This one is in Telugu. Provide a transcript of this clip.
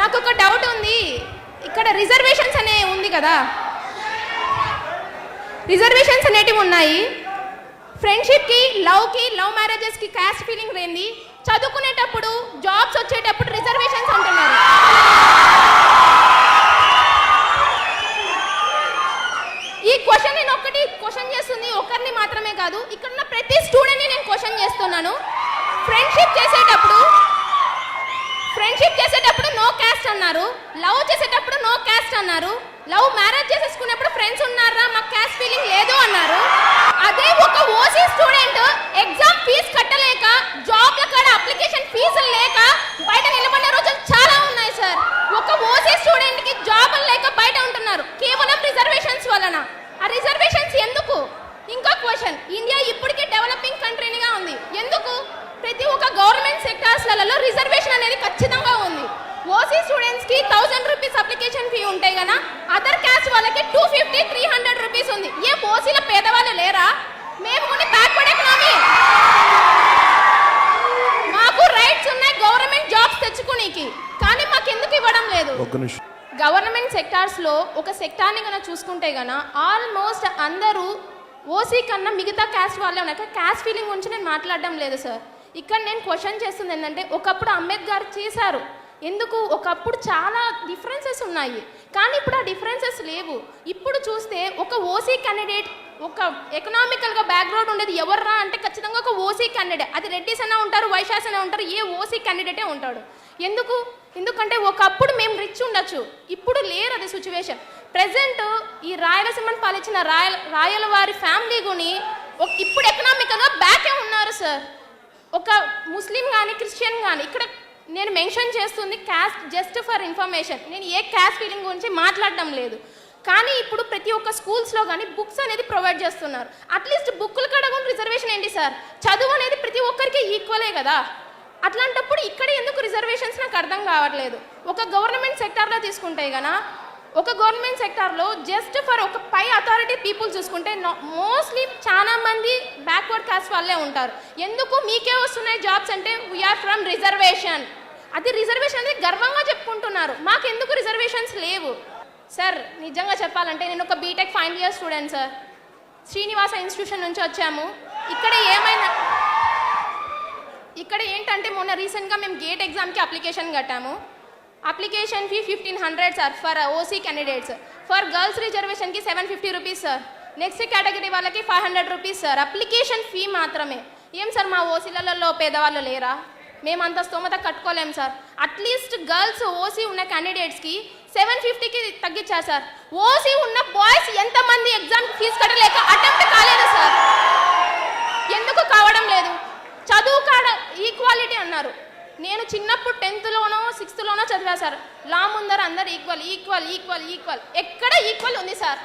నాకు ఒక డౌట్ ఉంది. ఇక్కడ రిజర్వేషన్స్ అనే ఉంది కదా, రిజర్వేషన్స్ అనేటివి ఉన్నాయి. ఫ్రెండ్షిప్కి, లవ్ మ్యారేజెస్కి క్యాస్ట్ ఫీలింగ్ ఏంది? చదువుకునేటప్పుడు, జాబ్స్ వచ్చేటప్పుడు రిజర్వేషన్స్ అంటున్నారు. ఈ క్వశ్చన్ నేను ఒక్కటి క్వశ్చన్ చేస్తుంది, ఒకరిని మాత్రమే కాదు, ఇక్కడ ఉన్న ప్రతి స్టూడెంట్ని నేను క్వశ్చన్ చేస్తున్నాను. ఫ్రెండ్షిప్ చేసేటప్పుడు నో క్యాస్ట్ అన్నారు, లవ్ చేసేటప్పుడు నో క్యాస్ట్ అన్నారు, లవ్ మ్యారేజ్ చేసేసుకున్నప్పుడు ఫ్రెండ్స్ ఉన్నారా, మాకు క్యాస్ట్ ఫీలింగ్ లేదు అన్నారు. అదే ఒక ఓసీ స్టూడెంట్ ఎగ్జామ్ ఫీజు కట్టలేక, జాబ్ల కాడ అప్లికేషన్ ఫీజులు లేక బయట నిలబడిన రోజులు చాలా ఉన్నాయి సార్. ఒక ఓసీ స్టూడెంట్ కి జాబులు లేక బయట ఉంటున్నారు కేవలం రిజర్వేషన్స్ వలన. ఆ రిజర్వేషన్స్ ఎందుకు? ఇంకో క్వశ్చన్, ఇండియా ఇప్పటికే డెవలపింగ్ కంట్రీగా ఉంది, ఎందుకు? ప్రతి ఒక్క గవర్నమెంట్ సెక్టార్స్లలో రిజర్వేషన్ అనేది ఖచ్చితంగా ఉంది. ఓసీ స్టూడెంట్స్ కి 1000 రూపీస్ అప్లికేషన్ ఫీ ఉంటాయి కదా, అదర్ క్యాస్ట్ వాళ్ళకి 250-300 రూపీస్ ఉంది. ఏ ఓసీల పేదవాళ్ళు లేరా? మేము కొన్ని బ్యాక్వర్డ్ ఎకనామీ, మాకు రైట్స్ ఉన్నాయి గవర్నమెంట్ జాబ్స్ తెచ్చుకునేకి, కానీ మాకు ఎందుకు ఇవ్వడం లేదు? గవర్నమెంట్ సెక్టార్స్లో ఒక సెక్టార్ని కన్నా చూసుకుంటే కన్నా ఆల్మోస్ట్ అందరూ ఓసీ కన్నా మిగతా క్యాస్ట్ వాళ్ళే ఉన్నాయి. క్యాస్ట్ ఫీలింగ్ గురించి నేను మాట్లాడడం లేదు సార్. ఇక్కడ నేను క్వశ్చన్ చేస్తుంది ఏంటంటే, ఒకప్పుడు అంబేద్కర్ చేశారు, ఎందుకు? ఒకప్పుడు చాలా డిఫరెన్సెస్ ఉన్నాయి, కానీ ఇప్పుడు ఆ డిఫరెన్సెస్ లేవు. ఇప్పుడు చూస్తే ఒక ఓసీ క్యాండిడేట్, ఒక ఎకనామికల్గా బ్యాక్గ్రౌండ్ ఉండేది ఎవర్రా అంటే ఖచ్చితంగా ఒక ఓసీ క్యాండిడేట్. అది రెడ్డిస్ అయినా ఉంటారు, వైశ్యాస్ అయినా ఉంటారు, ఏ ఓసీ క్యాండిడేటే ఉంటాడు. ఎందుకంటే ఒకప్పుడు మేము రిచ్ ఉండొచ్చు, ఇప్పుడు లేరు అది సిచ్యువేషన్. ప్రెసెంట్ ఈ రాయలసీమను పాలించిన రాయల వారి ఫ్యామిలీ గుని ఇప్పుడు ఎకనామికల్గా బ్యాకే ఉన్నారు సార్. ఒక ముస్లిం కానీ క్రిస్టియన్ కానీ, ఇక్కడ నేను మెన్షన్ చేస్తుంది క్యాస్ట్ జస్ట్ ఫర్ ఇన్ఫర్మేషన్, నేను ఏ క్యాస్ట్ ఫీలింగ్ గురించి మాట్లాడడం లేదు. కానీ ఇప్పుడు ప్రతి ఒక్క స్కూల్స్లో కానీ బుక్స్ అనేది ప్రొవైడ్ చేస్తున్నారు. అట్లీస్ట్ బుక్కులు కూడా రిజర్వేషన్ ఏంటి సార్? చదువు అనేది ప్రతి ఒక్కరికి ఈక్వలే కదా. అట్లాంటప్పుడు ఇక్కడ ఎందుకు రిజర్వేషన్స్ నాకు అర్థం కావట్లేదు. ఒక గవర్నమెంట్ సెక్టార్లో తీసుకుంటే కన్నా, ఒక గవర్నమెంట్ సెక్టార్లో జస్ట్ ఫర్ ఒక పై అథారిటీ పీపుల్ చూసుకుంటే మోస్ట్లీ చాలా మంది బ్యాక్వర్డ్ కాస్ట్ వాళ్ళే ఉంటారు. ఎందుకు మీకే వస్తున్నాయి జాబ్స్ అంటే వీఆర్ ఫ్రమ్ రిజర్వేషన్. అది రిజర్వేషన్ అనేది గర్వంగా చెప్పుకుంటున్నారు, మాకు ఎందుకు రిజర్వేషన్స్ లేవు సార్? నిజంగా చెప్పాలంటే నేను ఒక B Tech final year student sir. Srinivasa institution నుంచి వచ్చాము. ఇక్కడ ఏంటంటే మొన్న రీసెంట్గా మేము గేట్ ఎగ్జామ్కి అప్లికేషన్ కట్టాము. Application fee 1500 sir for OC candidates. For girls రిజర్వేషన్కి 750 రూపీస్ సార్. నెక్స్ట్ కేటగిరీ వాళ్ళకి 500 రూపీస్ సార్. అప్లికేషన్ ఫీ మాత్రమే. ఏం సార్ మా ఓసీలలో పేదవాళ్ళు లేరా? మేము అంత స్తోమత కట్టుకోలేము సార్. అట్లీస్ట్ గర్ల్స్ ఓసీ ఉన్న క్యాండిడేట్స్కి 750కి తగ్గించారు సార్. ఓసీ ఉన్న బాయ్స్ ఎంతమంది ఎగ్జామ్ ఫీజు కట్టలేక అటెంప్ట్ కాలేదు సార్? ఎందుకు కావడం లేదు? చదువు కాడ ఈక్వాలిటీ అన్నారు. నేను చిన్నప్పుడు 10th-లోనో 6th-లోనో చదివా సార్. లా ముందర అందరు ఈక్వల్. ఎక్కడ ఈక్వల్ ఉంది సార్?